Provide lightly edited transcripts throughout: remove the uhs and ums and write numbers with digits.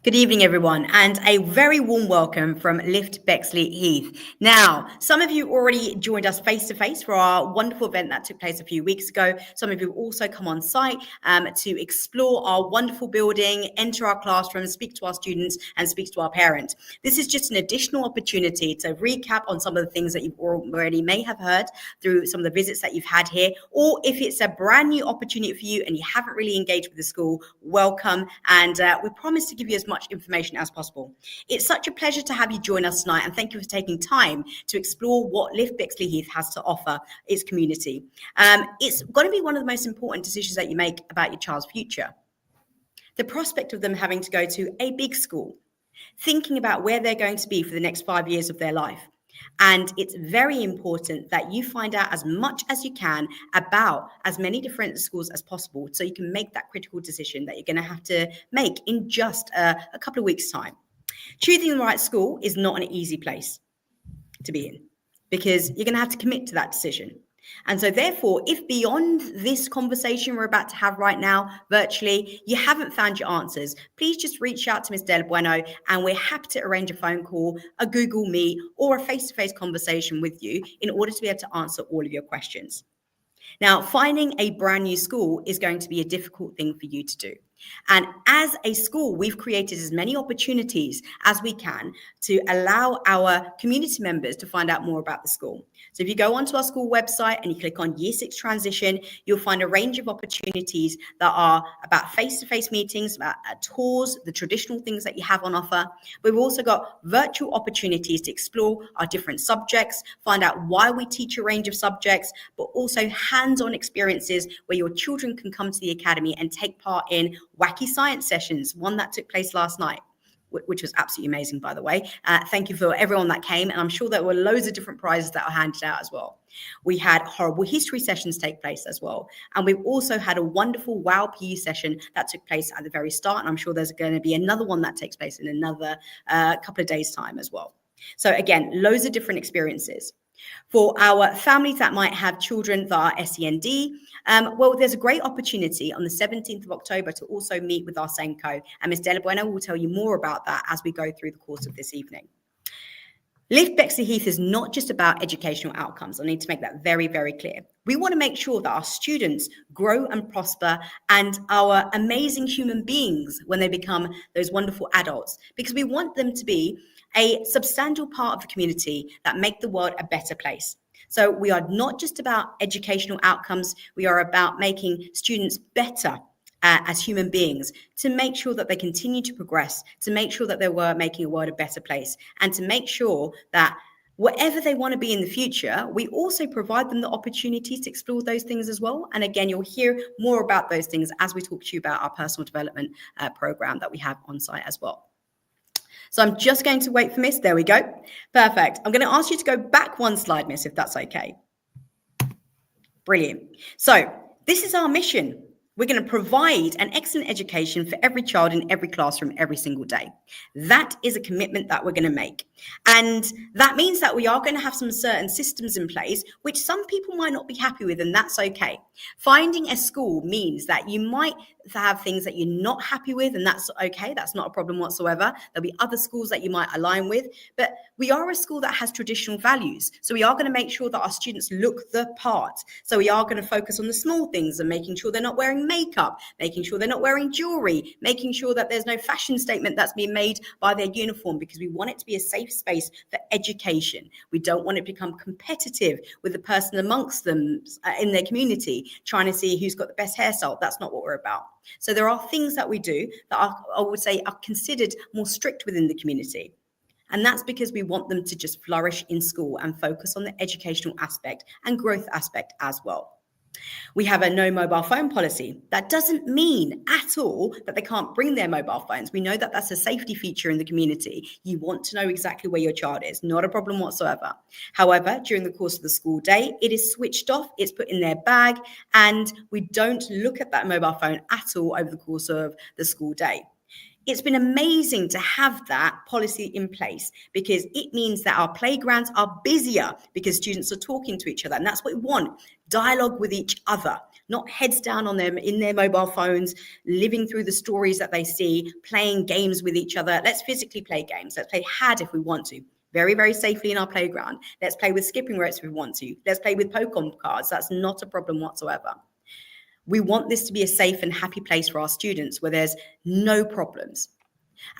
Good evening, everyone, and a very warm welcome from Lift Bexley Heath. Now, some of you already joined us face-to-face for our wonderful event that took place a few weeks ago. Some of you also come on site to explore our wonderful building, enter our classrooms, speak to our students, and speak to our parents. This is just an additional opportunity to recap on some of the things that you've already may have heard through some of the visits that you've had here, or if it's a brand new opportunity for you and you haven't really engaged with the school, welcome, and we promise to give you as much information as possible. It's such a pleasure to have you join us tonight, and thank you for taking time to explore what Lift Bexley Heath has to offer its community. It's going to be one of the most important decisions that you make about your child's future. The prospect of them having to go to a big school, thinking about where they're going to be for the next 5 years of their life. And it's very important that you find out as much as you can about as many different schools as possible so you can make that critical decision that you're going to have to make in just a couple of weeks' time. Choosing the right school is not an easy place to be in because you're going to have to commit to that decision. And so therefore, if beyond this conversation we're about to have right now, virtually, you haven't found your answers, please just reach out to Ms. Del Bueno and we're happy to arrange a phone call, a Google Meet, or a face-to-face conversation with you in order to be able to answer all of your questions. Now, finding a brand new school is going to be a difficult thing for you to do. And as a school, we've created as many opportunities as we can to allow our community members to find out more about the school. So if you go onto our school website and you click on Year 6 Transition, you'll find a range of opportunities that are about face-to-face meetings, about tours, the traditional things that you have on offer. But we've also got virtual opportunities to explore our different subjects, find out why we teach a range of subjects, but also hands-on experiences where your children can come to the academy and take part in wacky science sessions, one that took place last night, which was absolutely amazing, by the way. Thank you for everyone that came, and I'm sure there were loads of different prizes that are handed out as well. We had horrible history sessions take place as well, and we've also had a wonderful WOW PE session that took place at the very start, and I'm sure there's going to be another one that takes place in another couple of days' time as well. So again, loads of different experiences. For our families that might have children that are SEND, well, there's a great opportunity on the 17th of October to also meet with our SENCO, and Ms. Della Bueno will tell you more about that as we go through the course of this evening. Lift Bexley Heath is not just about educational outcomes. I need to make that very, very clear. We want to make sure that our students grow and prosper and are amazing human beings when they become those wonderful adults, because we want them to be a substantial part of the community that make the world a better place. So we are not just about educational outcomes. We are about making students better as human beings, to make sure that they continue to progress, to make sure that they're making the world a better place, and to make sure that whatever they want to be in the future, we also provide them the opportunities to explore those things as well. And again, you'll hear more about those things as we talk to you about our personal development program that we have on site as well. So I'm just going to wait for Miss. There we go. Perfect. I'm going to ask you to go back one slide, Miss, if that's okay. Brilliant. So this is our mission. We're going to provide an excellent education for every child in every classroom every single day. That is a commitment that we're going to make. And that means that we are going to have some certain systems in place, which some people might not be happy with, and that's okay. Finding a school means that you might have things that you're not happy with, and that's okay. That's not a problem whatsoever. There'll be other schools that you might align with, but we are a school that has traditional values. So we are going to make sure that our students look the part. So we are going to focus on the small things and making sure they're not wearing makeup, making sure they're not wearing jewelry, making sure that there's no fashion statement that's being made by their uniform, because we want it to be a safe space for education. We don't want it to become competitive with the person amongst them in their community, trying to see who's got the best hairstyle. That's not what we're about. So there are things that we do that I would say are considered more strict within the community. And that's because we want them to just flourish in school and focus on the educational aspect and growth aspect as well. We have a no mobile phone policy. That doesn't mean at all that they can't bring their mobile phones. We know that that's a safety feature in the community. You want to know exactly where your child is, not a problem whatsoever. However, during the course of the school day, it is switched off, it's put in their bag, and we don't look at that mobile phone at all over the course of the school day. It's been amazing to have that policy in place because it means that our playgrounds are busier because students are talking to each other. And that's what we want, dialogue with each other, not heads down on them in their mobile phones, living through the stories that they see, playing games with each other. Let's physically play games. Let's play HAD if we want to. Very, very safely in our playground. Let's play with skipping ropes if we want to. Let's play with Pokemon cards. That's not a problem whatsoever. We want this to be a safe and happy place for our students where there's no problems.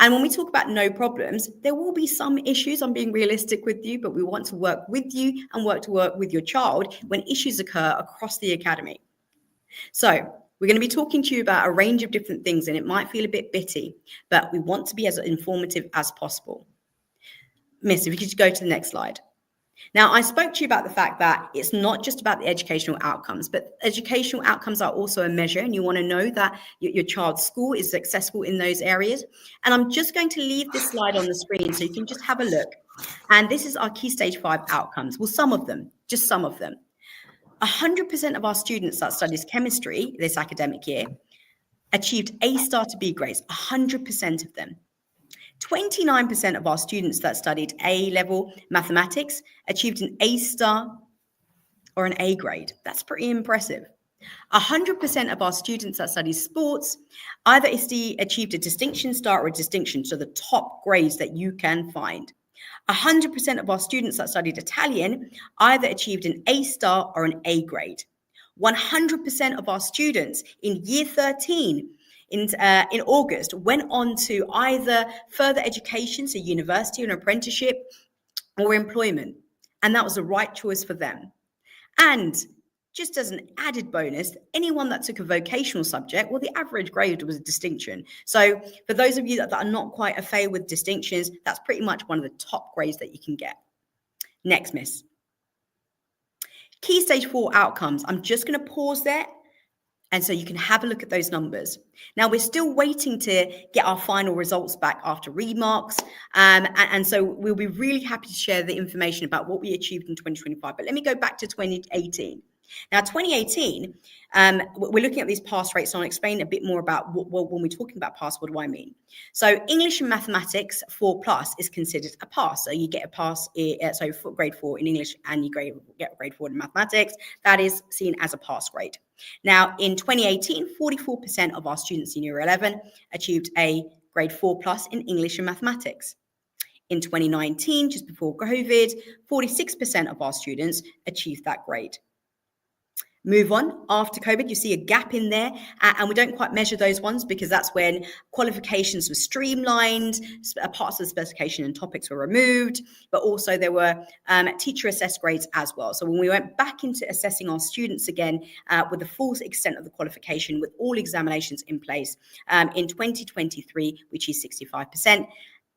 And when we talk about no problems, there will be some issues. I'm being realistic with you, but we want to work with you and work with your child when issues occur across the academy. So we're going to be talking to you about a range of different things, and it might feel a bit bitty, but we want to be as informative as possible. Miss, if you could go to the next slide. Now, I spoke to you about the fact that it's not just about the educational outcomes, but educational outcomes are also a measure, and you want to know that your child's school is successful in those areas. And I'm just going to leave this slide on the screen so you can just have a look. And this is our Key Stage 5 outcomes. Well, some of them, just some of them. 100% of our students that studies chemistry this academic year achieved A star to B grades, 100% of them. 29% of our students that studied A-level mathematics achieved an A star or an A grade. That's pretty impressive. 100% of our students that studied sports either achieved a distinction star or a distinction, so the top grades that you can find. 100% of our students that studied Italian either achieved an A star or an A grade. 100% of our students in year 13 in August went on to either further education, so university and apprenticeship, or employment. And that was the right choice for them. And just as an added bonus, anyone that took a vocational subject, well, the average grade was a distinction. So for those of you that are not quite au fait with distinctions, that's pretty much one of the top grades that you can get. Next, Miss. Key Stage 4 outcomes. I'm just going to pause there. And so you can have a look at those numbers. Now, we're still waiting to get our final results back after remarks. And so we'll be really happy to share the information about what we achieved in 2025. But let me go back to 2018. Now, 2018, we're looking at these pass rates, so I'll explain a bit more about what when we're talking about pass, what do I mean? So English and mathematics 4+ is considered a pass. So you get a pass, so for grade 4 in English and you get grade 4 in mathematics. That is seen as a pass grade. Now, in 2018, 44% of our students in year 11 achieved a grade 4+ in English and mathematics. In 2019, just before COVID, 46% of our students achieved that grade. Move on. After COVID, you see a gap in there, and we don't quite measure those ones because that's when qualifications were streamlined, parts of the specification and topics were removed, but also there were teacher assessed grades as well. So when we went back into assessing our students again with the full extent of the qualification with all examinations in place, in 2023, which is 65%,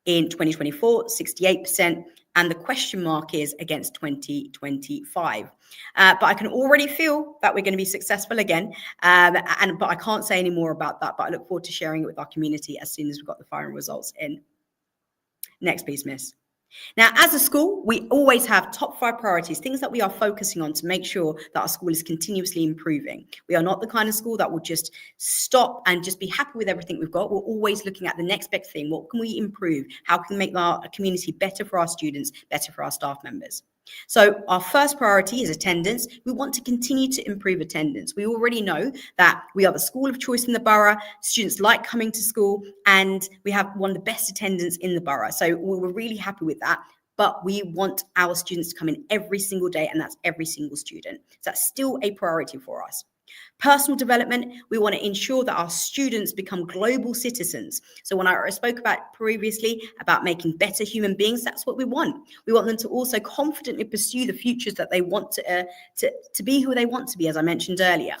in 2024, 68%, and the question mark is against 2025. But I can already feel that we're going to be successful again, but I can't say any more about that, but I look forward to sharing it with our community as soon as we've got the final results in. Next, please, Miss. Now, as a school, we always have top 5 priorities, things that we are focusing on to make sure that our school is continuously improving. We are not the kind of school that will just stop and just be happy with everything we've got. We're always looking at the next big thing. What can we improve? How can we make our community better for our students, better for our staff members? So our first priority is attendance. We want to continue to improve attendance. We already know that we are the school of choice in the borough. Students like coming to school and we have one of the best attendance in the borough. So we're really happy with that. But we want our students to come in every single day, and that's every single student. So that's still a priority for us. Personal development, we want to ensure that our students become global citizens. So when I spoke about previously about making better human beings, that's what we want. We want them to also confidently pursue the futures that they want to be who they want to be, as I mentioned earlier.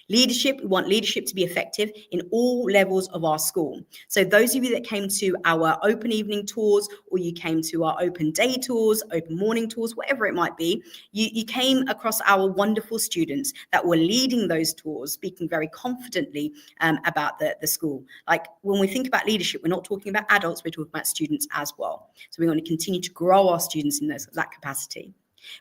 Leadership, we want leadership to be effective in all levels of our school. So those of you that came to our open evening tours, or you came to our open day tours, open morning tours, whatever it might be, you came across our wonderful students that were leading those tours, speaking very confidently about the school. Like when we think about leadership, we're not talking about adults, we're talking about students as well. So we want to continue to grow our students in that capacity.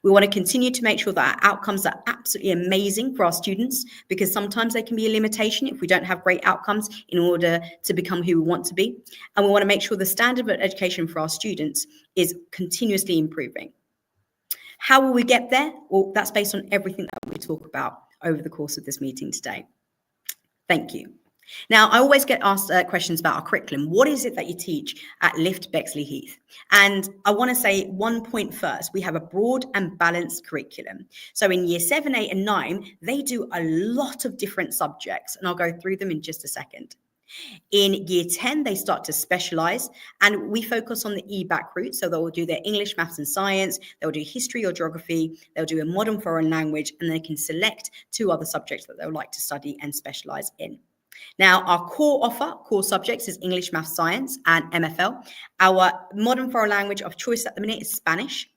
We want to continue to make sure that our outcomes are absolutely amazing for our students, because sometimes they can be a limitation if we don't have great outcomes in order to become who we want to be. And we want to make sure the standard of education for our students is continuously improving. How will we get there? Well, that's based on everything that we talk about over the course of this meeting today. Thank you. Now, I always get asked questions about our curriculum. What is it that you teach at LIFT Bexleyheath? And I want to say one point first. We have a broad and balanced curriculum. So in year 7, 8, and 9, they do a lot of different subjects, and I'll go through them in just a second. In year 10, they start to specialize, and we focus on the EBAC route. So they'll do their English, maths, and science. They'll do history or geography. They'll do a modern foreign language, and they can select 2 other subjects that they would like to study and specialize in. Now, our core subjects is English, maths, science, and MFL. Our modern foreign language of choice at the minute is Spanish.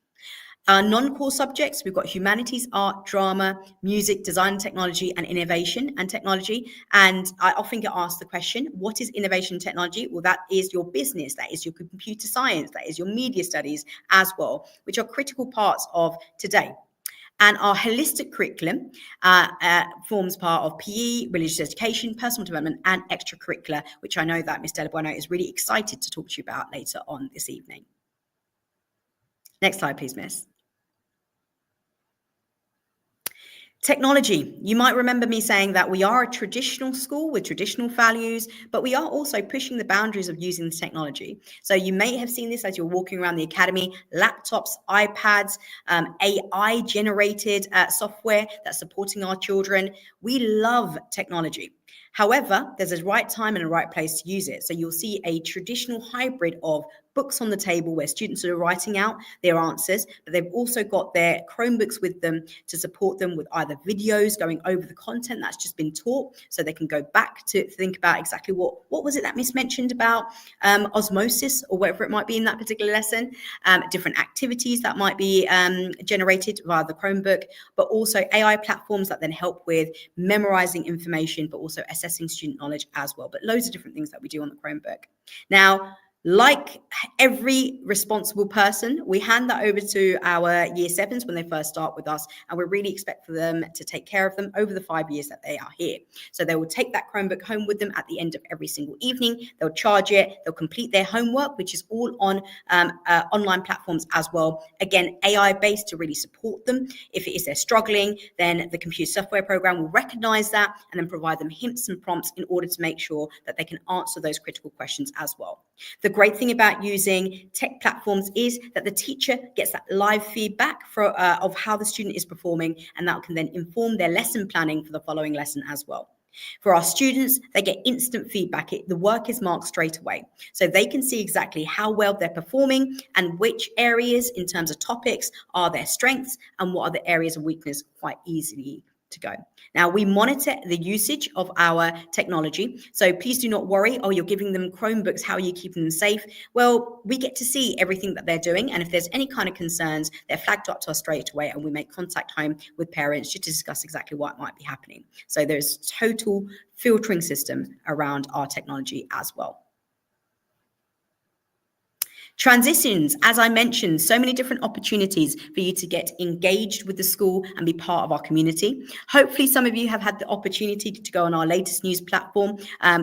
Our non-core subjects, we've got humanities, art, drama, music, design, technology, and innovation and technology. And I often get asked the question, what is innovation and technology? Well, that is your business, that is your computer science, that is your media studies as well, which are critical parts of today. And our holistic curriculum forms part of PE, religious education, personal development, and extracurricular, which I know that Ms. Della Bueno is really excited to talk to you about later on this evening. Next slide, please, Miss. Technology. You might remember me saying that we are a traditional school with traditional values, but we are also pushing the boundaries of using this technology. So you may have seen this as you're walking around the academy, laptops, iPads, AI-generated software that's supporting our children. We love technology. However, there's a right time and a right place to use it. So you'll see a traditional hybrid of books on the table where students are writing out their answers, but they've also got their Chromebooks with them to support them with either videos going over the content that's just been taught, so they can go back to think about exactly what was it that Miss mentioned about osmosis or whatever it might be in that particular lesson, different activities that might be generated via the Chromebook, but also AI platforms that then help with memorizing information, but also assessing student knowledge as well. But loads of different things that we do on the Chromebook. Now, like every responsible person, we hand that over to our year 7s when they first start with us, and we really expect for them to take care of them over the 5 years that they are here. So they will take that Chromebook home with them at the end of every single evening. They'll charge it, they'll complete their homework, which is all on online platforms as well. Again, AI based to really support them. If it is they're struggling, then the computer software program will recognize that and then provide them hints and prompts in order to make sure that they can answer those critical questions as well. The great thing about using tech platforms is that the teacher gets that live feedback of how the student is performing, and that can then inform their lesson planning for the following lesson as well. For our students, they get instant feedback. The work is marked straight away. So they can see exactly how well they're performing and which areas in terms of topics are their strengths and what are the areas of weakness quite easily to go. Now, we monitor the usage of our technology. So please do not worry, oh, you're giving them Chromebooks, how are you keeping them safe? Well, we get to see everything that they're doing. And if there's any kind of concerns, they're flagged up to us straight away, and we make contact home with parents just to discuss exactly what might be happening. So there's total filtering system around our technology as well. Transitions, as I mentioned, so many different opportunities for you to get engaged with the school and be part of our community. Hopefully, some of you have had the opportunity to go on our latest news platform,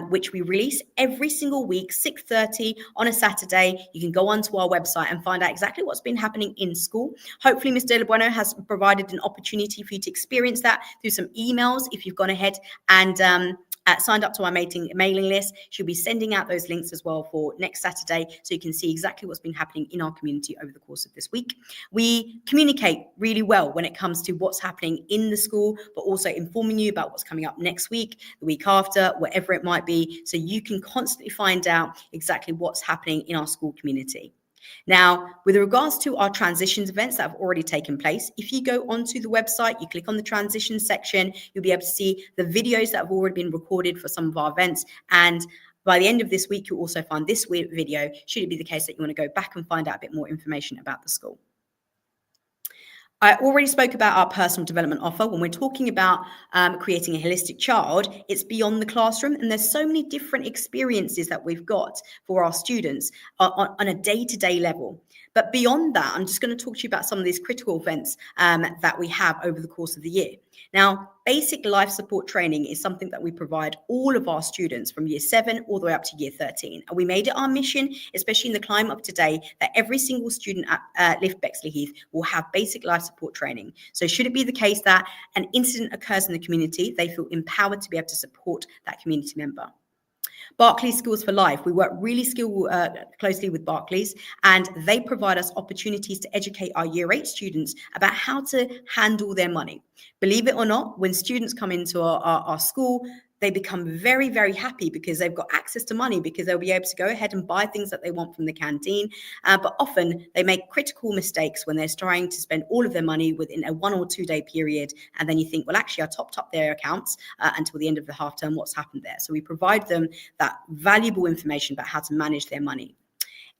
which we release every single week, 6:30 on a Saturday. You can go onto our website and find out exactly what's been happening in school. Hopefully, Ms. Della Bueno has provided an opportunity for you to experience that through some emails if you've gone ahead and signed up to our mailing list. She'll be sending out those links as well for next Saturday, so you can see exactly what's been happening in our community over the course of this week. We communicate really well when it comes to what's happening in the school, but also informing you about what's coming up next week, the week after, whatever it might be, so you can constantly find out exactly what's happening in our school community. Now, with regards to our transitions events that have already taken place, if you go onto the website, you click on the transitions section, you'll be able to see the videos that have already been recorded for some of our events. And by the end of this week, you'll also find this video, should it be the case that you want to go back and find out a bit more information about the school. I already spoke about our personal development offer. When we're talking about creating a holistic child, it's beyond the classroom, and there's so many different experiences that we've got for our students on a day-to-day level. But beyond that, I'm just going to talk to you about some of these critical events that we have over the course of the year. Now, basic life support training is something that we provide all of our students from year 7 all the way up to year 13. And we made it our mission, especially in the climate of today, that every single student at Lift Bexleyheath will have basic life support training. So should it be the case that an incident occurs in the community, they feel empowered to be able to support that community member. Barclays Skills for Life. We work really closely with Barclays, and they provide us opportunities to educate our year 8 students about how to handle their money. Believe it or not, when students come into our school, they become very, very happy because they've got access to money, because they'll be able to go ahead and buy things that they want from the canteen. But often they make critical mistakes when they're trying to spend all of their money within a 1 or 2 day period. And then you think, well, actually, I topped up their accounts until the end of the half term. What's happened there? So we provide them that valuable information about how to manage their money.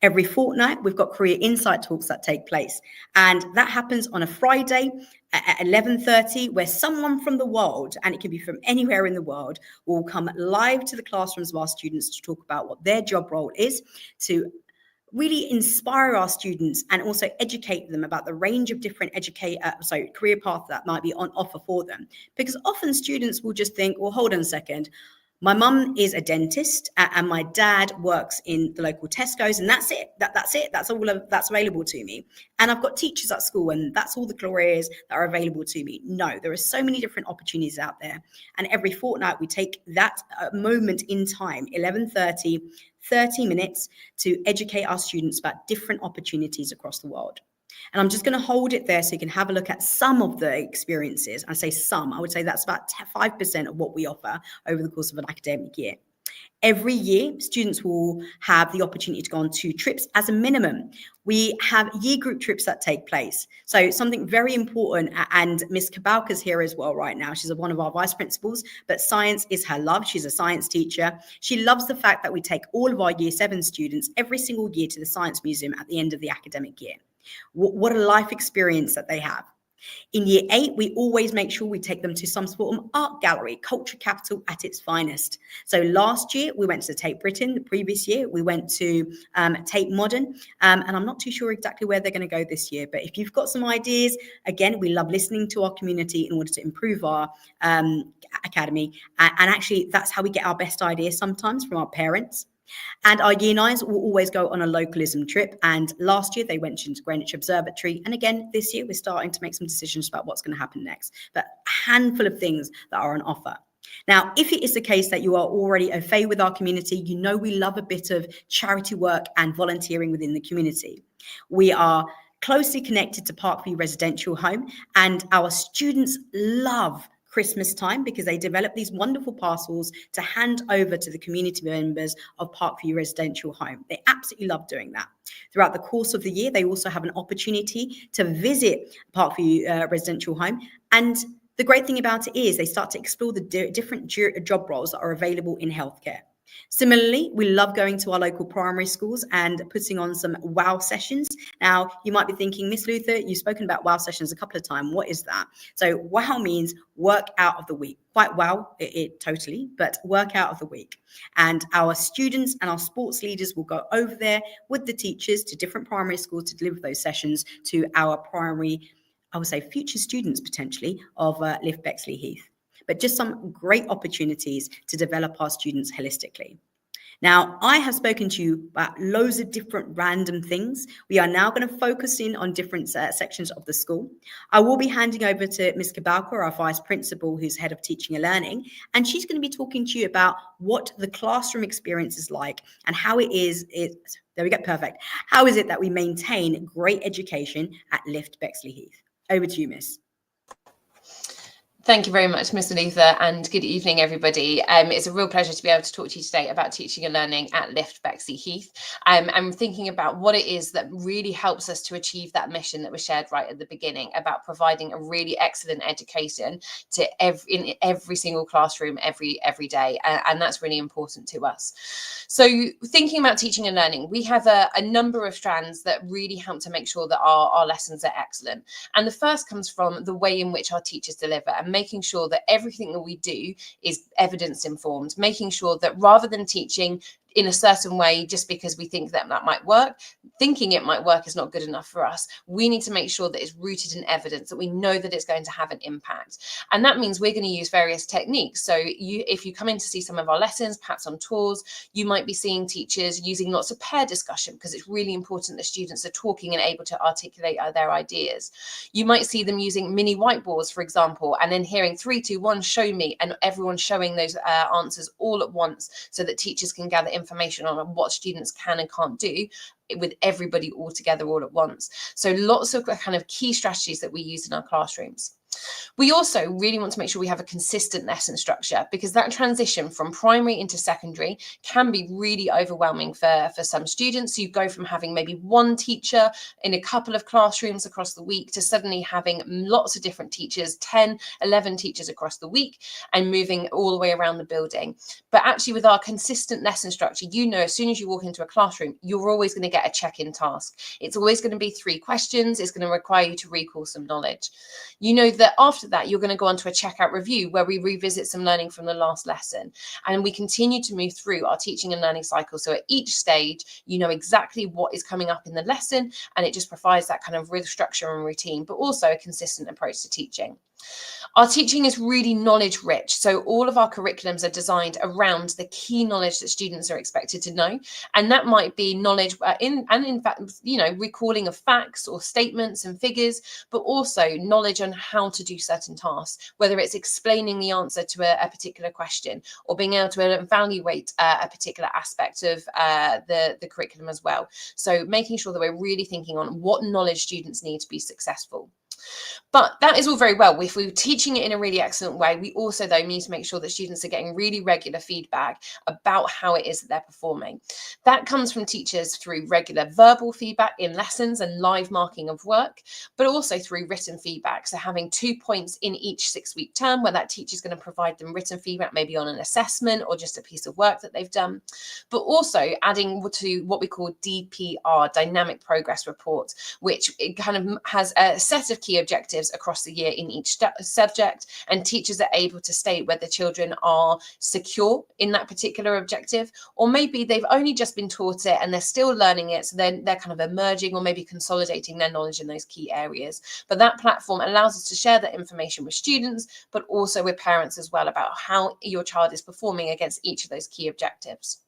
Every fortnight, we've got career insight talks that take place. And that happens on a Friday at 11:30, where someone from the world, and it can be from anywhere in the world, will come live to the classrooms of our students to talk about what their job role is, to really inspire our students and also educate them about the range of different career paths that might be on offer for them. Because often students will just think, well, hold on a second. My mum is a dentist and my dad works in the local Tesco's, and that's it. That's it. That's all that's available to me. And I've got teachers at school, and that's all the careers that are available to me. No, there are so many different opportunities out there. And every fortnight we take that moment in time, 11:30, 30 minutes, to educate our students about different opportunities across the world. And I'm just going to hold it there so you can have a look at some of the experiences. I say some, I would say that's about 5% of what we offer over the course of an academic year. Every year, students will have the opportunity to go on 2 trips as a minimum. We have year group trips that take place. So something very important, and Miss Kabalka's here as well right now. She's one of our vice principals, but science is her love. She's a science teacher. She loves the fact that we take all of our year 7 students every single year to the Science Museum at the end of the academic year. What a life experience that they have. In year 8, we always make sure we take them to some sort of art gallery, culture capital at its finest. So last year, we went to Tate Britain. The previous year, we went to Tate Modern. And I'm not too sure exactly where they're going to go this year. But if you've got some ideas, again, we love listening to our community in order to improve our academy. And actually, that's how we get our best ideas sometimes, from our parents. And our year 9s will always go on a localism trip. And last year they went into Greenwich Observatory. And again, this year we're starting to make some decisions about what's going to happen next. But a handful of things that are on offer. Now, if it is the case that you are already au fait with our community, you know we love a bit of charity work and volunteering within the community. We are closely connected to Parkview Residential Home, and our students love Christmas time because they develop these wonderful parcels to hand over to the community members of Parkview Residential Home. They absolutely love doing that. Throughout the course of the year, they also have an opportunity to visit Parkview Residential Home. And the great thing about it is they start to explore the different job roles that are available in healthcare. Similarly, we love going to our local primary schools and putting on some WOW sessions. Now, you might be thinking, Miss Luther, you've spoken about WOW sessions a couple of times. What is that? So WOW means work out of the week. Quite well, it totally, but work out of the week. And our students and our sports leaders will go over there with the teachers to different primary schools to deliver those sessions to our primary, I would say, future students potentially of Lift Bexleyheath. But just some great opportunities to develop our students holistically. Now, I have spoken to you about loads of different random things. We are now going to focus in on different sections of the school. I will be handing over to Ms. Kabalka, our vice principal, who's head of teaching and learning, and she's going to be talking to you about what the classroom experience is like and how it is. There we go, perfect. How is it that we maintain great education at Lift Bexleyheath? Over to you, Miss. Thank you very much, Mr. Luther, and good evening, everybody. It's a real pleasure to be able to talk to you today about teaching and learning at Lift Bexleyheath. I'm thinking about what it is that really helps us to achieve that mission that was shared right at the beginning about providing a really excellent education to in every single classroom every day, and that's really important to us. So thinking about teaching and learning, we have a number of strands that really help to make sure that our lessons are excellent. And the first comes from the way in which our teachers deliver, and making sure that everything that we do is evidence informed, making sure that rather than teaching in a certain way just because we think that that might work. Thinking it might work is not good enough for us. We need to make sure that it's rooted in evidence, that we know that it's going to have an impact. And that means we're going to use various techniques. So if you come in to see some of our lessons, perhaps on tours, you might be seeing teachers using lots of pair discussion, because it's really important that students are talking and able to articulate their ideas. You might see them using mini whiteboards, for example, and then hearing 3, 2, 1, show me, and everyone showing those answers all at once, so that teachers can gather information on what students can and can't do with everybody all together all at once. So lots of kind of key strategies that we use in our classrooms. We also really want to make sure we have a consistent lesson structure, because that transition from primary into secondary can be really overwhelming for some students. You go from having maybe one teacher in a couple of classrooms across the week to suddenly having lots of different teachers, 10, 11 teachers across the week, and moving all the way around the building. But actually, with our consistent lesson structure, you know, as soon as you walk into a classroom, you're always going to get a check-in task. It's always going to be 3 questions. It's going to require you to recall some knowledge. You know that after that, you're going to go on to a checkout review where we revisit some learning from the last lesson. And we continue to move through our teaching and learning cycle. So at each stage, you know exactly what is coming up in the lesson, and it just provides that kind of real structure and routine, but also a consistent approach to teaching. Our teaching is really knowledge rich. So all of our curriculums are designed around the key knowledge that students are expected to know. And that might be knowledge in fact, you know, recalling of facts or statements and figures, but also knowledge on how to do certain tasks, whether it's explaining the answer to a particular question, or being able to evaluate a particular aspect of the curriculum as well. So making sure that we're really thinking on what knowledge students need to be successful. But that is all very well. If we're teaching it in a really excellent way, we also, though, need to make sure that students are getting really regular feedback about how it is that they're performing. That comes from teachers through regular verbal feedback in lessons and live marking of work, but also through written feedback. So having 2 points in each 6-week term where that teacher is going to provide them written feedback, maybe on an assessment or just a piece of work that they've done, but also adding to what we call DPR, Dynamic Progress Report, which it kind of has a set of key objectives across the year in each subject, and teachers are able to state whether children are secure in that particular objective, or maybe they've only just been taught it and they're still learning it, so they're kind of emerging or maybe consolidating their knowledge in those key areas. But that platform allows us to share that information with students, but also with parents as well, about how your child is performing against each of those key objectives.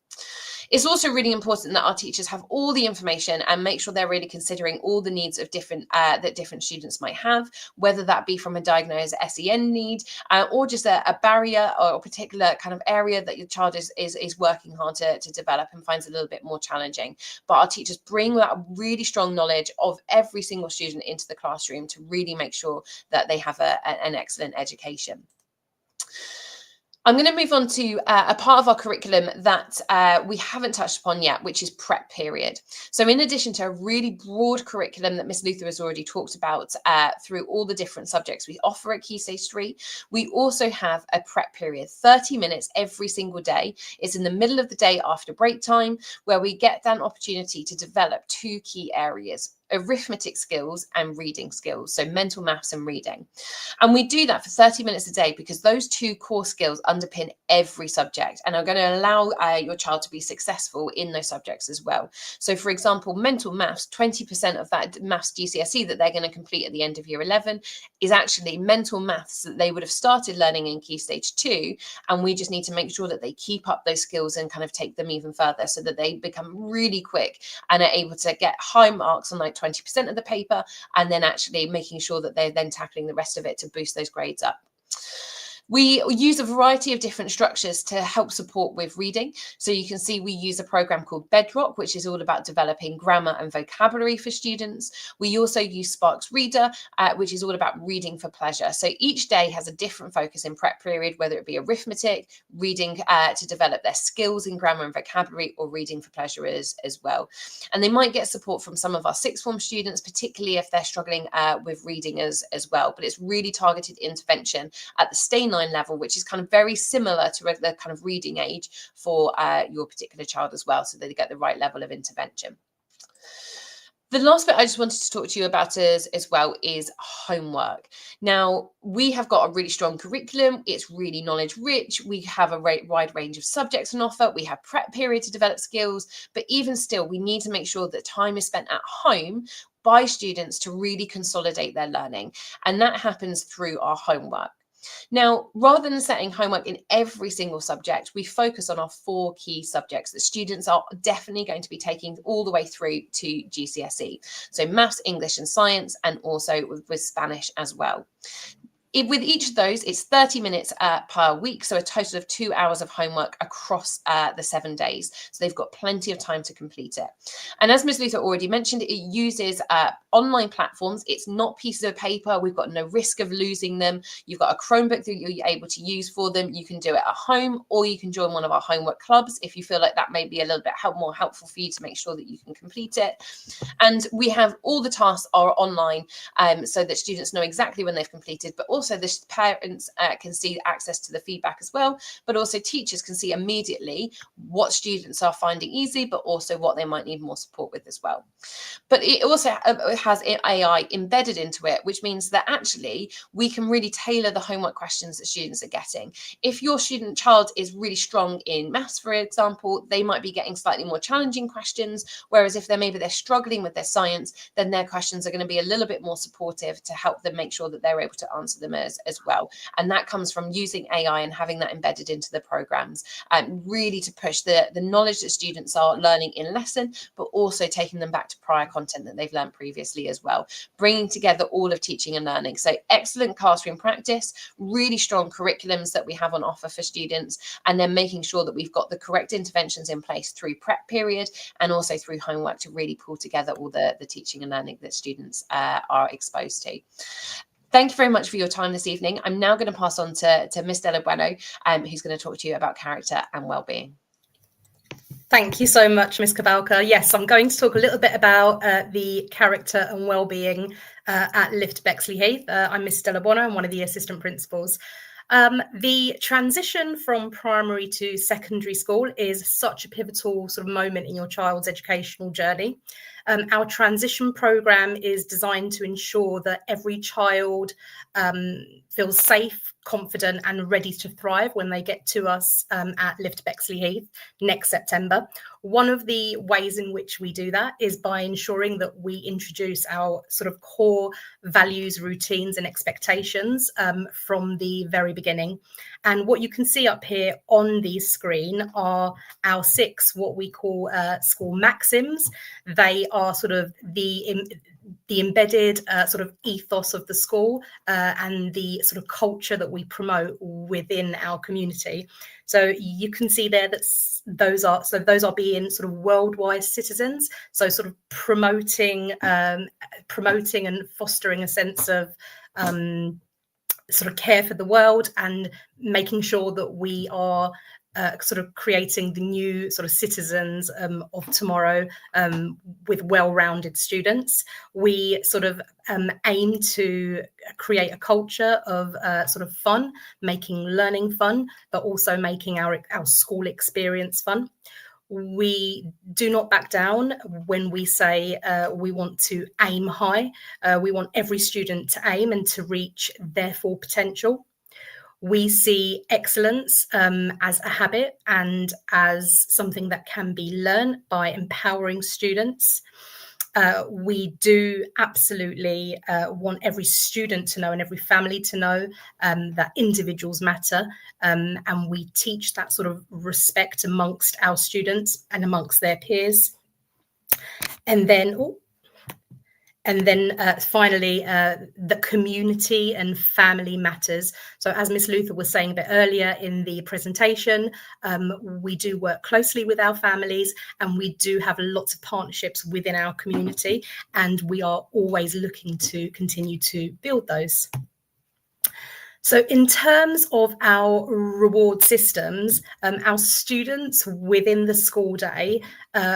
It's also really important that our teachers have all the information and make sure they're really considering all the needs of that different students might have, whether that be from a diagnosed SEN need or just a barrier or a particular kind of area that your child is working hard to develop and finds a little bit more challenging. But our teachers bring that really strong knowledge of every single student into the classroom to really make sure that they have an excellent education. I'm going to move on to a part of our curriculum that we haven't touched upon yet, which is prep period. So in addition to a really broad curriculum that Miss Luther has already talked about through all the different subjects we offer at Key Stage 3, we also have a prep period, 30 minutes every single day. It's in the middle of the day after break time, where we get that opportunity to develop 2 key areas: arithmetic skills and reading skills, so mental maths and reading. And we do that for 30 minutes a day because those 2 core skills underpin every subject and are going to allow your child to be successful in those subjects as well. So for example, mental maths, 20% of that maths GCSE that they're going to complete at the end of year 11 is actually mental maths that they would have started learning in Key Stage 2, and we just need to make sure that they keep up those skills and kind of take them even further so that they become really quick and are able to get high marks on like 20% of the paper, and then actually making sure that they're then tackling the rest of it to boost those grades up. We use a variety of different structures to help support with reading. So you can see we use a program called Bedrock, which is all about developing grammar and vocabulary for students. We also use Sparks Reader, which is all about reading for pleasure. So each day has a different focus in prep period, whether it be arithmetic, reading to develop their skills in grammar and vocabulary, or reading for pleasure as well. And they might get support from some of our sixth form students, particularly if they're struggling with reading as well. But it's really targeted intervention at the Stay 9 level, which is kind of very similar to the kind of reading age for your particular child as well, so they get the right level of intervention. The last bit I just wanted to talk to you about as well is homework. Now, we have got a really strong curriculum. It's really knowledge rich. We have a wide range of subjects on offer. We have prep period to develop skills, but even still, we need to make sure that time is spent at home by students to really consolidate their learning. And that happens through our homework. Now, rather than setting homework in every single subject, we focus on our 4 key subjects that students are definitely going to be taking all the way through to GCSE. So maths, English and science, and also with Spanish as well. With each of those, it's 30 minutes per week, so a total of 2 hours of homework across the 7 days. So they've got plenty of time to complete it. And as Ms. Luther already mentioned, it uses online platforms. It's not pieces of paper. We've got no risk of losing them. You've got a Chromebook that you're able to use for them. You can do it at home, or you can join one of our homework clubs if you feel like that may be a little bit more helpful for you to make sure that you can complete it. And we have all the tasks are online so that students know exactly when they've completed, but also the parents can see access to the feedback as well, but also teachers can see immediately what students are finding easy, but also what they might need more support with as well. But it also has AI embedded into it, which means that actually we can really tailor the homework questions that students are getting. If your child is really strong in maths, for example, they might be getting slightly more challenging questions, whereas if they're struggling with their science, then their questions are going to be a little bit more supportive to help them make sure that they're able to answer them as well. And that comes from using AI and having that embedded into the programs, really to push the knowledge that students are learning in lesson, but also taking them back to prior content that they've learned previously as well, bringing together all of teaching and learning. So excellent classroom practice, really strong curriculums that we have on offer for students, and then making sure that we've got the correct interventions in place through prep period and also through homework to really pull together all the teaching and learning that students are exposed to. Thank you very much for your time this evening. I'm now going to pass on to Miss Della Bueno, who's going to talk to you about character and well-being. Thank you so much, Ms. Kabalka. Yes, I'm going to talk a little bit about the character and well-being at Lift Bexley Heath. I'm Miss Della Bueno. I'm one of the assistant principals. The transition from primary to secondary school is such a pivotal sort of moment in your child's educational journey. Our transition program is designed to ensure that every child feels safe, confident and ready to thrive when they get to us at Lift Bexley Heath next September. One of the ways in which we do that is by ensuring that we introduce our sort of core values, routines and expectations from the very beginning. And what you can see up here on the screen are our 6 what we call school maxims. They are sort of the embedded sort of ethos of the school and the sort of culture that we promote within our community. So you can see there that those are being sort of worldwide citizens. So sort of promoting and fostering a sense of sort of care for the world and making sure that we are sort of creating the new sort of citizens of tomorrow with well-rounded students. We sort of aim to create a culture of sort of fun, making learning fun, but also making our school experience fun. We do not back down when we say we want to aim high. We want every student to aim and to reach their full potential. We see excellence as a habit and as something that can be learned by empowering students. We do absolutely want every student to know and every family to know that individuals matter, and we teach that sort of respect amongst our students and amongst their peers. And then finally, the community and family matters. So as Ms. Luther was saying a bit earlier in the presentation, we do work closely with our families and we do have lots of partnerships within our community, and we are always looking to continue to build those. So in terms of our reward systems, our students within the school day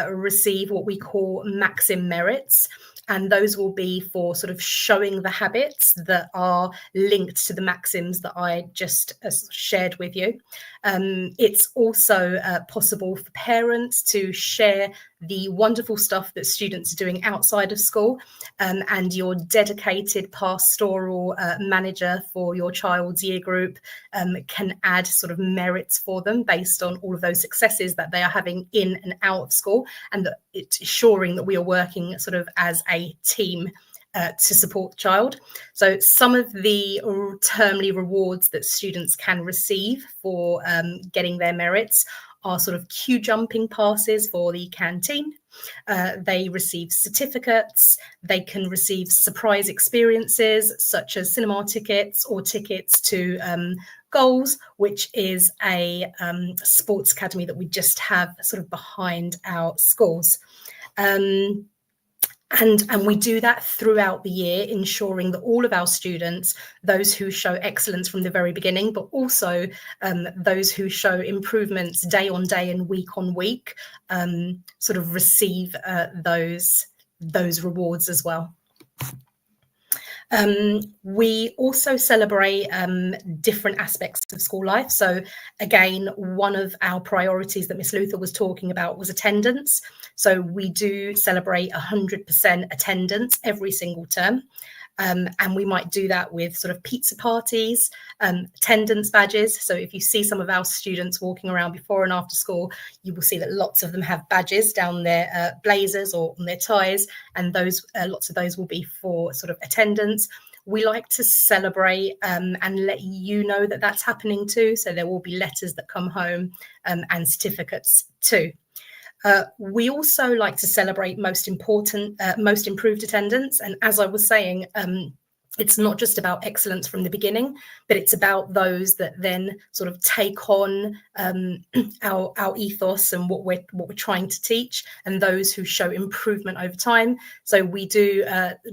receive what we call Maxim merits. And those will be for sort of showing the habits that are linked to the maxims that I just shared with you. It's also possible for parents to share the wonderful stuff that students are doing outside of school, and your dedicated pastoral manager for your child's year group can add sort of merits for them based on all of those successes that they are having in and out of school, and that it's ensuring that we are working sort of as a team to support the child. So some of the termly rewards that students can receive for getting their merits are sort of queue jumping passes for the canteen. They receive certificates. They can receive surprise experiences such as cinema tickets or tickets to Goals, which is a sports academy that we just have sort of behind our schools. And we do that throughout the year, ensuring that all of our students, those who show excellence from the very beginning, but also those who show improvements day on day and week on week, sort of receive those rewards as well. We also celebrate different aspects of school life. So again, one of our priorities that Miss Luther was talking about was attendance. So we do celebrate 100% attendance every single term. And we might do that with sort of pizza parties, attendance badges. So if you see some of our students walking around before and after school, you will see that lots of them have badges down their blazers or on their ties, and those lots of those will be for sort of attendance. We like to celebrate and let you know that that's happening too. So there will be letters that come home and certificates too. We also like to celebrate most improved attendance. And as I was saying, it's not just about excellence from the beginning, but it's about those that then sort of take on our ethos and what we're trying to teach, and those who show improvement over time. So we do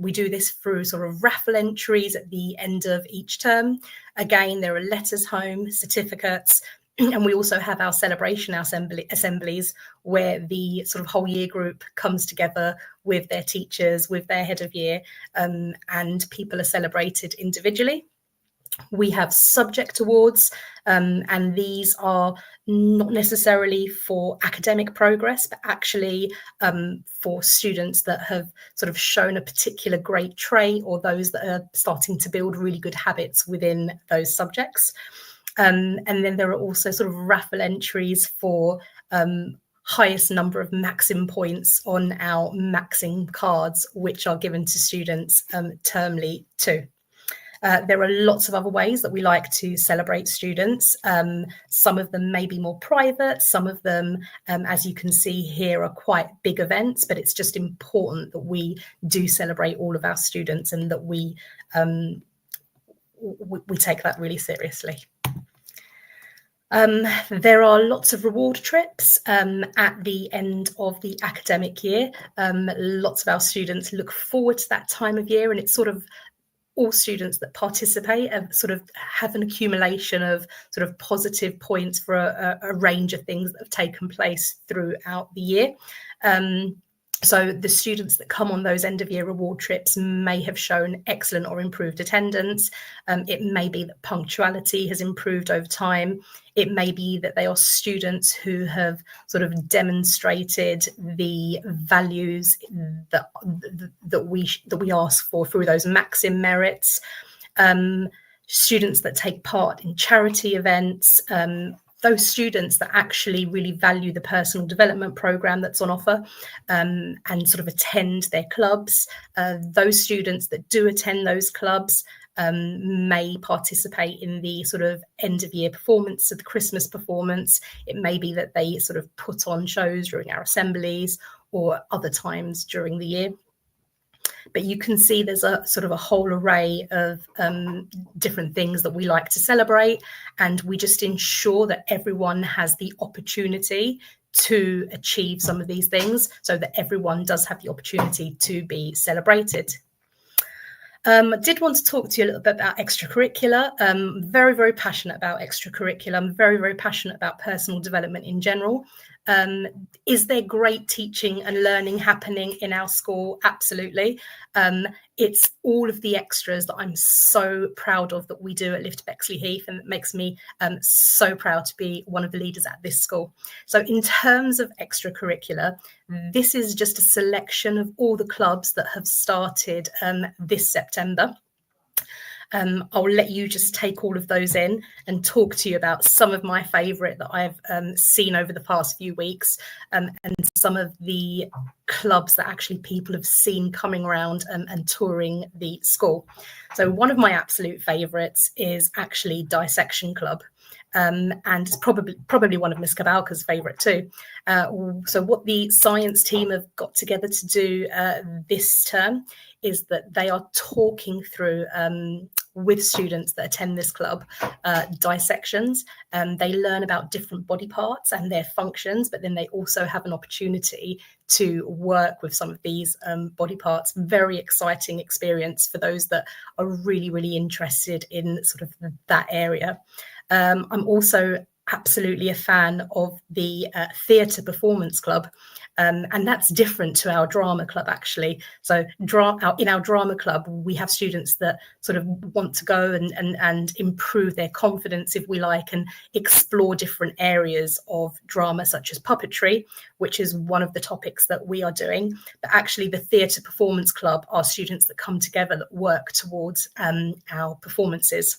this through sort of raffle entries at the end of each term. Again, there are letters home, certificates. And we also have our celebration assemblies where the sort of whole year group comes together with their teachers, with their head of year, and people are celebrated individually. We have subject awards, and these are not necessarily for academic progress, but actually for students that have sort of shown a particular great trait, or those that are starting to build really good habits within those subjects. And then there are also sort of raffle entries for highest number of maxim points on our maxim cards, which are given to students termly too. There are lots of other ways that we like to celebrate students. Some of them may be more private. Some of them, as you can see here, are quite big events, but it's just important that we do celebrate all of our students and that we take that really seriously. There are lots of reward trips at the end of the academic year. Lots of our students look forward to that time of year, and it's sort of all students that participate sort of have an accumulation of sort of positive points for a range of things that have taken place throughout the year. So the students that come on those end of year reward trips may have shown excellent or improved attendance. It may be that punctuality has improved over time. It may be that they are students who have sort of demonstrated the values that we ask for through those maxim merits. Students that take part in charity events. Those students that actually really value the personal development program that's on offer and sort of attend their clubs. Those students that do attend those clubs may participate in the sort of end of year performance, so the Christmas performance. It may be that they sort of put on shows during our assemblies or other times during the year. But you can see there's a sort of a whole array of different things that we like to celebrate, and we just ensure that everyone has the opportunity to achieve some of these things so that everyone does have the opportunity to be celebrated. I did want to talk to you a little bit about extracurricular. Very, very passionate about extracurricular. I'm very, very passionate about personal development in general. Is there great teaching and learning happening in our school? Absolutely. It's all of the extras that I'm so proud of that we do at Lift Bexley Heath, and it makes me so proud to be one of the leaders at this school. So in terms of extracurricular, this is just a selection of all the clubs that have started this September. I'll let you just take all of those in and talk to you about some of my favourite that I've seen over the past few weeks, and some of the clubs that actually people have seen coming around and touring the school. So one of my absolute favourites is actually Dissection Club. And it's probably one of Miss Kabalka's favourite too. So what the science team have got together to do this term is that they are talking through with students that attend this club dissections. They learn about different body parts and their functions, but then they also have an opportunity to work with some of these body parts. Very exciting experience for those that are really, really interested in sort of that area. I'm also absolutely a fan of the theatre performance club, and that's different to our drama club actually. So in our drama club we have students that sort of want to go and improve their confidence, if we like, and explore different areas of drama such as puppetry, which is one of the topics that we are doing. But actually the theatre performance club are students that come together that work towards our performances.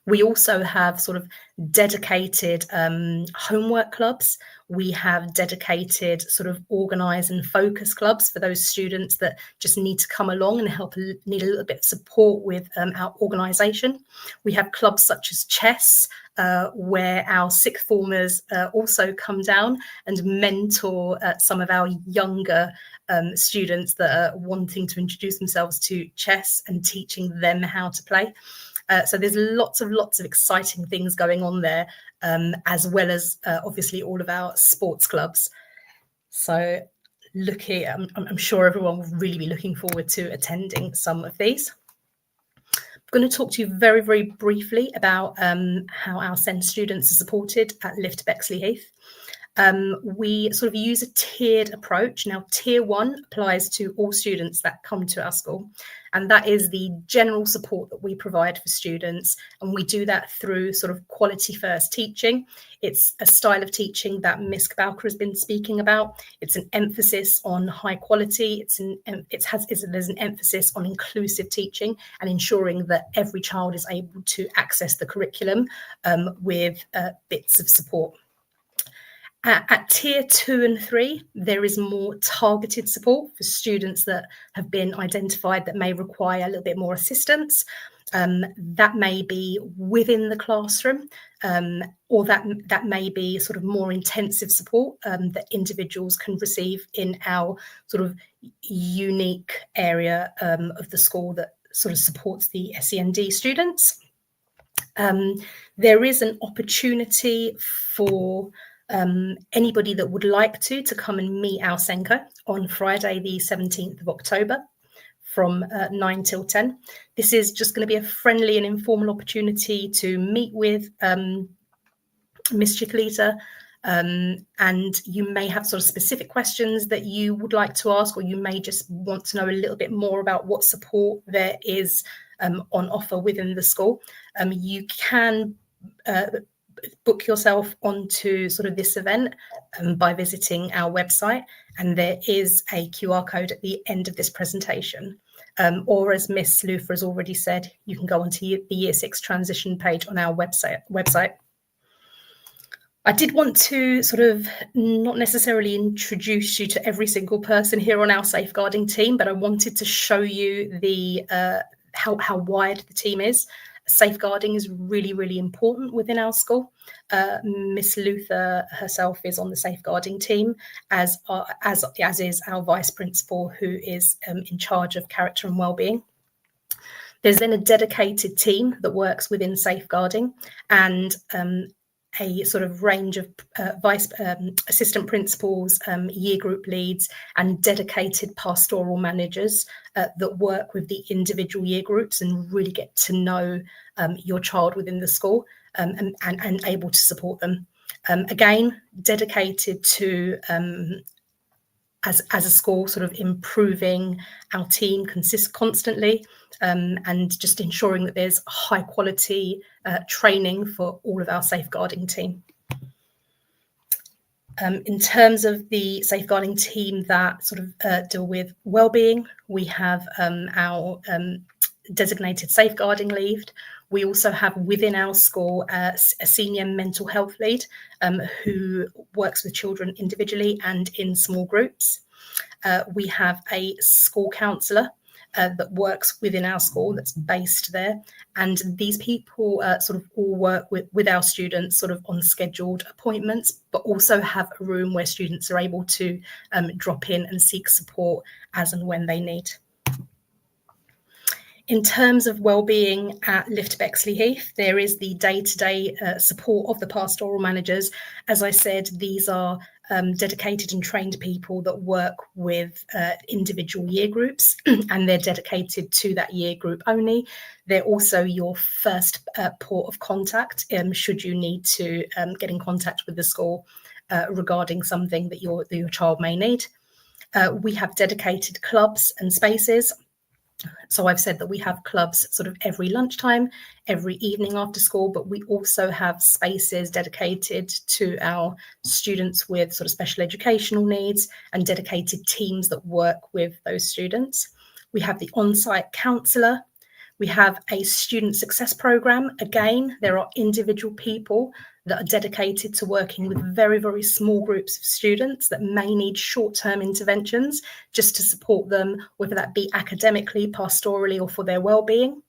We also have sort of dedicated homework clubs. We have dedicated sort of organise and focus clubs for those students that just need to come along and need a little bit of support with our organisation. We have clubs such as chess, where our sixth formers also come down and mentor some of our younger students that are wanting to introduce themselves to chess and teaching them how to play. So there's lots of exciting things going on there, as well as obviously all of our sports clubs. So I'm sure everyone will really be looking forward to attending some of these. I'm going to talk to you very, very briefly about how our SEND students are supported at Lift Bexley Heath. We sort of use a tiered approach. Now, tier 1 applies to all students that come to our school, and that is the general support that we provide for students, and we do that through sort of quality first teaching. It's a style of teaching that Miss Kabalka has been speaking about. It's an emphasis on high quality. There's an emphasis on inclusive teaching and ensuring that every child is able to access the curriculum with bits of support. At tier 2 and 3, there is more targeted support for students that have been identified that may require a little bit more assistance. That may be within the classroom, or that may be sort of more intensive support that individuals can receive in our sort of unique area of the school that sort of supports the SEND students. There is an opportunity for anybody that would like to come and meet our SENCO on Friday the 17th of October from 9 till 10. This is just going to be a friendly and informal opportunity to meet with Miss Chicolita, and you may have sort of specific questions that you would like to ask, or you may just want to know a little bit more about what support there is on offer within the school. You can book yourself onto sort of this event by visiting our website, and there is a QR code at the end of this presentation. Or as Miss Luther has already said, you can go onto the Year 6 transition page on our website. I did want to sort of not necessarily introduce you to every single person here on our safeguarding team, but I wanted to show you the how wide the team is. Safeguarding is really, really important within our school. Miss Luther herself is on the safeguarding team, as is our vice principal, who is in charge of character and wellbeing. There's then a dedicated team that works within safeguarding, and a sort of range of assistant principals, year group leads, and dedicated pastoral managers that work with the individual year groups and really get to know your child within the school and able to support them. Again, dedicated to, as a school, sort of improving our team constantly, and just ensuring that there's high quality training for all of our safeguarding team. In terms of the safeguarding team that sort of deal with wellbeing, we have our designated safeguarding lead. We also have within our school a senior mental health lead who works with children individually and in small groups. We have a school counsellor that works within our school, that's based there. And these people sort of all work with our students sort of on scheduled appointments, but also have a room where students are able to drop in and seek support as and when they need. In terms of wellbeing at Lift Bexley Heath, there is the day-to-day support of the pastoral managers. As I said, these are dedicated and trained people that work with individual year groups, and they're dedicated to that year group only. They're also your first port of contact should you need to get in contact with the school regarding something that your child may need. We have dedicated clubs and spaces. So I've said that we have clubs sort of every lunchtime, every evening after school, but we also have spaces dedicated to our students with sort of special educational needs and dedicated teams that work with those students. We have the on-site counsellor. We have a student success programme. Again, there are individual people that are dedicated to working with very, very small groups of students that may need short-term interventions just to support them, whether that be academically, pastorally, or for their well-being.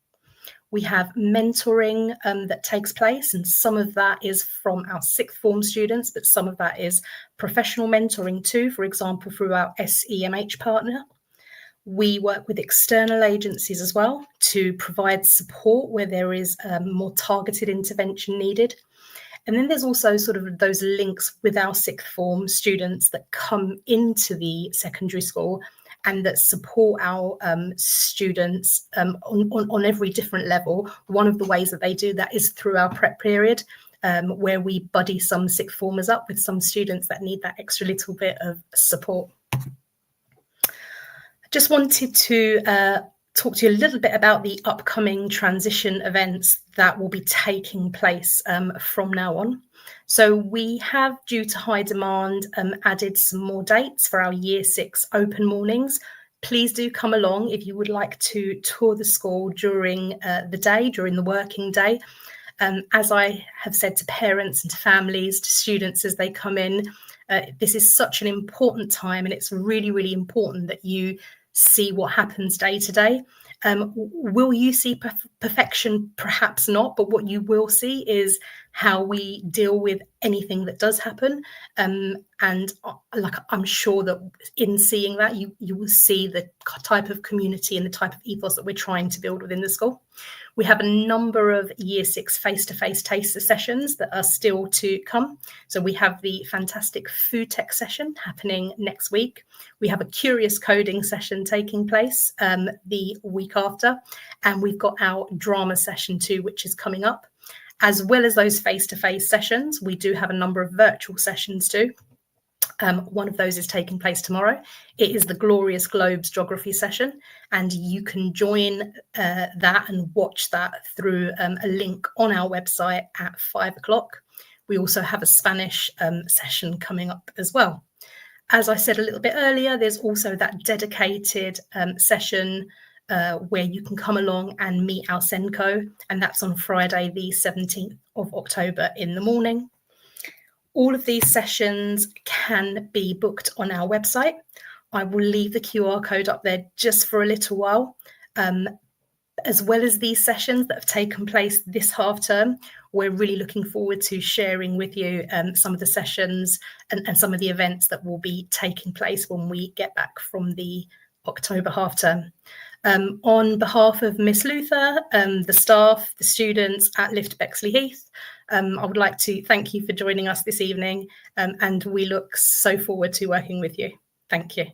We have mentoring that takes place, and some of that is from our sixth form students, but some of that is professional mentoring too, for example, through our SEMH partner. We work with external agencies as well to provide support where there is more targeted intervention needed. And then there's also sort of those links with our sixth form students that come into the secondary school and that support our students on every different level. One of the ways that they do that is through our prep period, where we buddy some sixth formers up with some students that need that extra little bit of support. I just wanted to talk to you a little bit about the upcoming transition events that will be taking place from now on. So we have, due to high demand, added some more dates for our Year 6 open mornings. Please do come along if you would like to tour the school during the day, during the working day. As I have said to parents and to families, to students as they come in, this is such an important time, and it's really, really important that you see what happens day to day. Will you see perfection? Perhaps not, but what you will see is how we deal with anything that does happen. And like, I'm sure that in seeing that, you will see the type of community and the type of ethos that we're trying to build within the school. We have a number of Year 6 face-to-face taster sessions that are still to come. So we have the fantastic food tech session happening next week. We have a curious coding session taking place the week after. And we've got our drama session too, which is coming up. As well as those face-to-face sessions, we do have a number of virtual sessions too. One of those is taking place tomorrow. It is the Glorious Globes geography session, and you can join that and watch that through a link on our website at 5 o'clock. We also have a Spanish session coming up as well. As I said a little bit earlier, there's also that dedicated session where you can come along and meet our SENCO, and that's on Friday the 17th of October in the morning. All of these sessions can be booked on our website. I will leave the QR code up there just for a little while. As well as these sessions that have taken place this half term, we're really looking forward to sharing with you some of the sessions and some of the events that will be taking place when we get back from the October half term. On behalf of Miss Luther, the staff, the students at Lift Bexley Heath, I would like to thank you for joining us this evening, and we look so forward to working with you. Thank you.